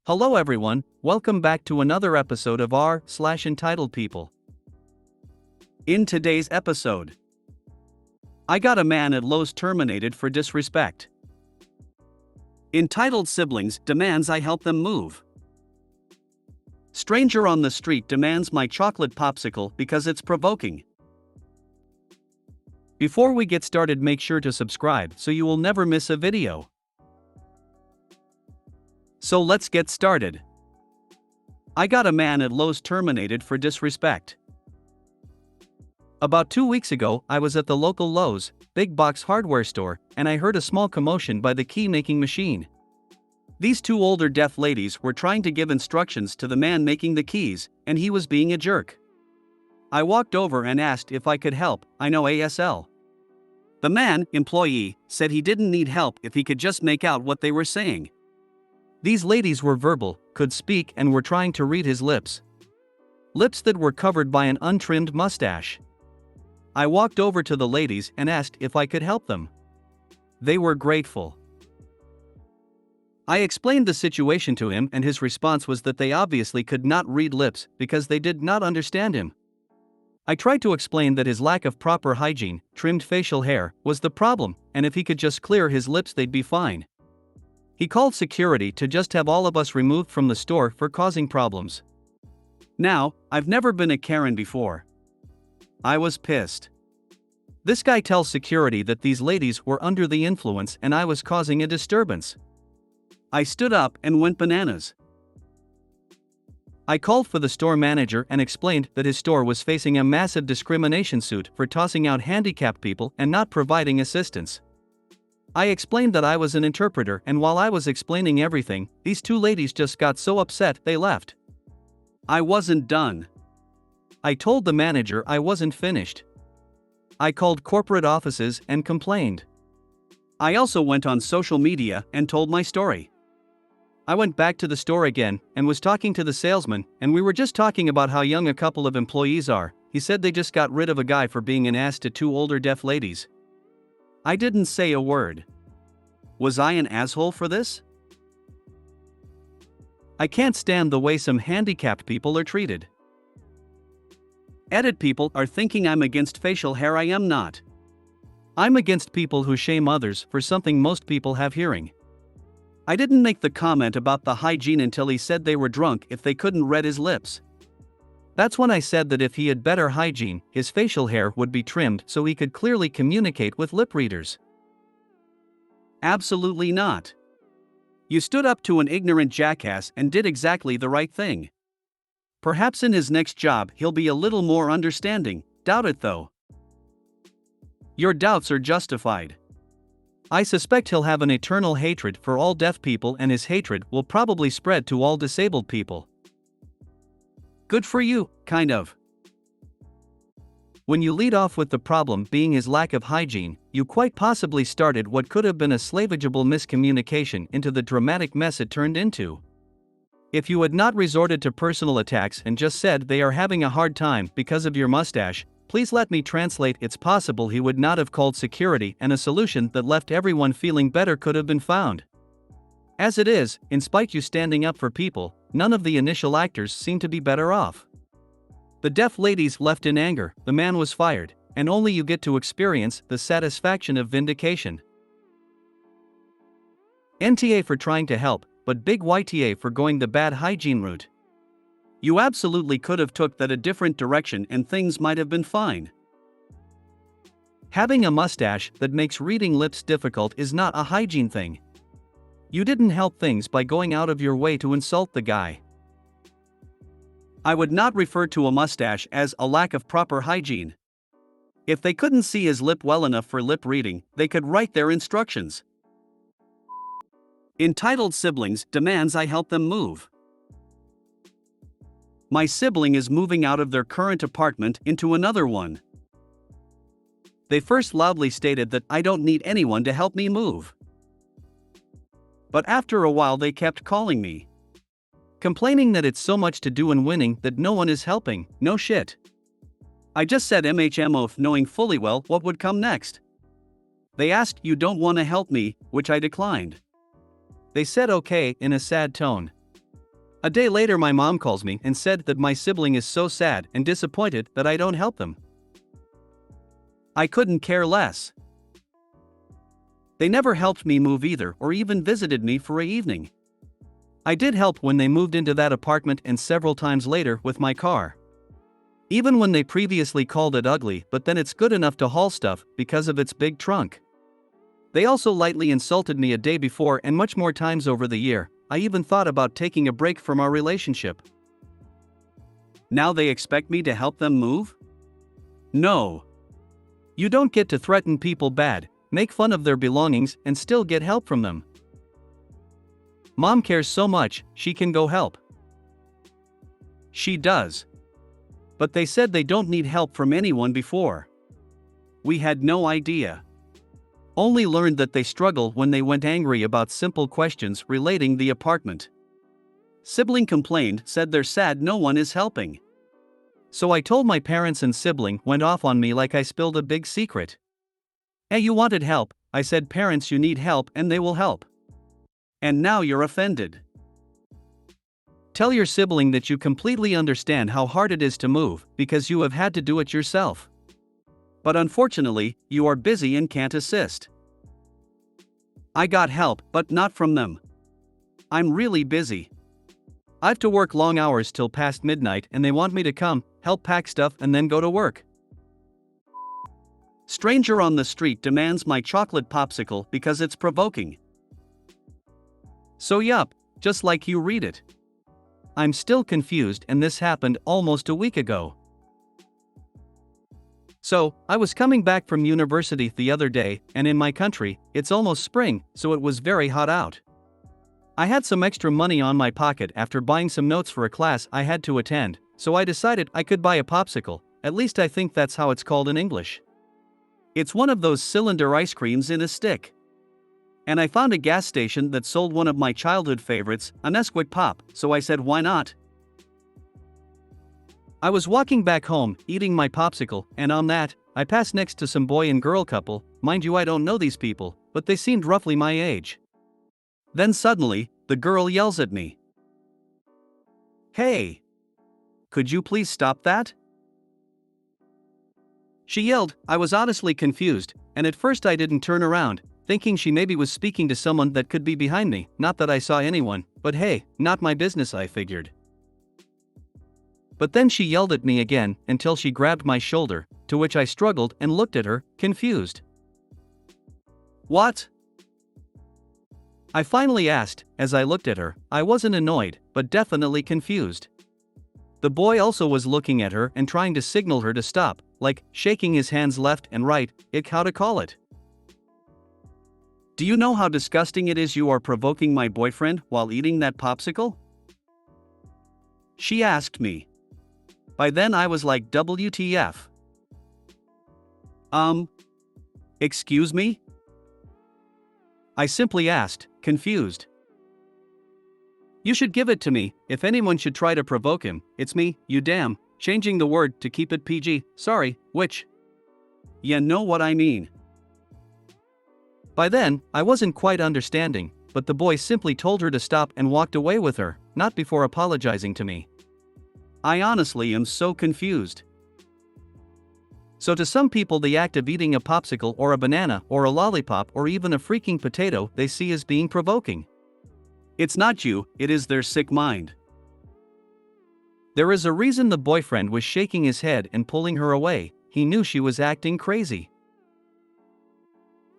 Hello everyone, welcome back to another episode of r/Entitled People. In today's episode, I got a man at Lowe's terminated for disrespect. Entitled siblings demands I help them move. Stranger on the street demands my chocolate popsicle because it's provoking. Before we get started, make sure to subscribe so you will never miss a video. So let's get started. I got a man at Lowe's terminated for disrespect. About 2 weeks ago, I was at the local Lowe's, big box hardware store, and I heard a small commotion by the key-making machine. These two older deaf ladies were trying to give instructions to the man making the keys, and he was being a jerk. I walked over and asked if I could help. I know ASL. The man, employee, said he didn't need help if he could just make out what they were saying. These ladies were verbal, could speak, and were trying to read his lips. Lips that were covered by an untrimmed mustache. I walked over to the ladies and asked if I could help them. They were grateful. I explained the situation to him, and his response was that they obviously could not read lips because they did not understand him. I tried to explain that his lack of proper hygiene, trimmed facial hair, was the problem, and if he could just clear his lips they'd be fine. He called security to just have all of us removed from the store for causing problems. Now, I've never been a Karen before. I was pissed. This guy tells security that these ladies were under the influence and I was causing a disturbance. I stood up and went bananas. I called for the store manager and explained that his store was facing a massive discrimination suit for tossing out handicapped people and not providing assistance. I explained that I was an interpreter, and while I was explaining everything, these two ladies just got so upset they left. I wasn't done. I told the manager I wasn't finished. I called corporate offices and complained. I also went on social media and told my story. I went back to the store again and was talking to the salesman, and we were just talking about how young a couple of employees are. He said they just got rid of a guy for being an ass to two older deaf ladies. I didn't say a word. Was I an asshole for this? I can't stand the way some handicapped people are treated. People are thinking I'm against facial hair. I am not. I'm against people who shame others for something most people have hearing. I didn't make the comment about the hygiene until he said they were drunk if they couldn't read his lips. That's when I said that if he had better hygiene, his facial hair would be trimmed so he could clearly communicate with lip readers. Absolutely not. You stood up to an ignorant jackass and did exactly the right thing. Perhaps in his next job he'll be a little more understanding. Doubt it though. Your doubts are justified. I suspect he'll have an eternal hatred for all deaf people, and his hatred will probably spread to all disabled people. Good for you, kind of. When you lead off with the problem being his lack of hygiene, you quite possibly started what could have been a salvageable miscommunication into the dramatic mess it turned into. If you had not resorted to personal attacks and just said they are having a hard time because of your mustache, please let me translate. It's possible he would not have called security, and a solution that left everyone feeling better could have been found. As it is, in spite you standing up for people, none of the initial actors seem to be better off. The deaf ladies left in anger, the man was fired, and only you get to experience the satisfaction of vindication. NTA for trying to help, but big YTA for going the bad hygiene route. You absolutely could have took that a different direction and things might have been fine. Having a mustache that makes reading lips difficult is not a hygiene thing. You didn't help things by going out of your way to insult the guy. I would not refer to a mustache as a lack of proper hygiene. If they couldn't see his lip well enough for lip reading, they could write their instructions. Entitled siblings demands I help them move. My sibling is moving out of their current apartment into another one. They first loudly stated that I don't need anyone to help me move. But after a while they kept calling me, complaining that it's so much to do and winning that no one is helping. No shit. I just said MHMOF, knowing fully well what would come next. They asked, "You don't want to help me," which I declined. They said okay in a sad tone. A day later, my mom calls me and said that my sibling is so sad and disappointed that I don't help them. I couldn't care less. They never helped me move either or even visited me for an evening. I did help when they moved into that apartment and several times later with my car. Even when they previously called it ugly, but then it's good enough to haul stuff because of its big trunk. They also lightly insulted me a day before and much more times over the year. I even thought about taking a break from our relationship. Now they expect me to help them move? No. You don't get to threaten people bad, make fun of their belongings, and still get help from them. Mom cares so much, she can go help. She does. But they said they don't need help from anyone before. We had no idea. Only learned that they struggle when they went angry about simple questions relating the apartment. Sibling complained, said they're sad no one is helping. So I told my parents and sibling went off on me like I spilled a big secret. Hey, you wanted help, I said parents you need help and they will help. And now you're offended. Tell your sibling that you completely understand how hard it is to move because you have had to do it yourself. But unfortunately, you are busy and can't assist. I got help, but not from them. I'm really busy. I have to work long hours till past midnight and they want me to come, help pack stuff and then go to work. Stranger on the street demands my chocolate popsicle because it's provoking. So yup, just like you read it. I'm still confused and this happened almost a week ago. So, I was coming back from university the other day, and in my country, it's almost spring, so it was very hot out. I had some extra money on my pocket after buying some notes for a class I had to attend, so I decided I could buy a popsicle, at least I think that's how it's called in English. It's one of those cylinder ice creams in a stick. And I found a gas station that sold one of my childhood favorites, a Nesquik Pop, so I said why not? I was walking back home, eating my popsicle, and on that, I passed next to some boy and girl couple. Mind you, I don't know these people, but they seemed roughly my age. Then suddenly, the girl yells at me. Hey! Could you please stop that? She yelled. I was honestly confused, and at first I didn't turn around, thinking she maybe was speaking to someone that could be behind me, not that I saw anyone, but hey, not my business I figured. But then she yelled at me again until she grabbed my shoulder, to which I struggled and looked at her, confused. What? I finally asked. As I looked at her, I wasn't annoyed, but definitely confused. The boy also was looking at her and trying to signal her to stop, like shaking his hands left and right, how to call it. Do you know how disgusting it is you are provoking my boyfriend while eating that popsicle? She asked me. By then I was like WTF. Excuse me? I simply asked, confused. You should give it to me. If anyone should try to provoke him, it's me, you damn. Changing the word to keep it PG, sorry, which? You know what I mean. By then, I wasn't quite understanding, but the boy simply told her to stop and walked away with her, not before apologizing to me. I honestly am so confused. So to some people the act of eating a popsicle or a banana or a lollipop or even a freaking potato they see as being provoking. It's not you, it is their sick mind. There is a reason the boyfriend was shaking his head and pulling her away. He knew she was acting crazy.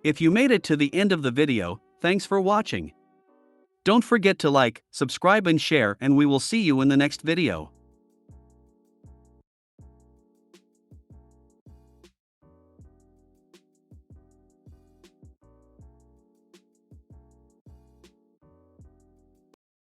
If you made it to the end of the video, thanks for watching. Don't forget to like, subscribe and share, and we will see you in the next video.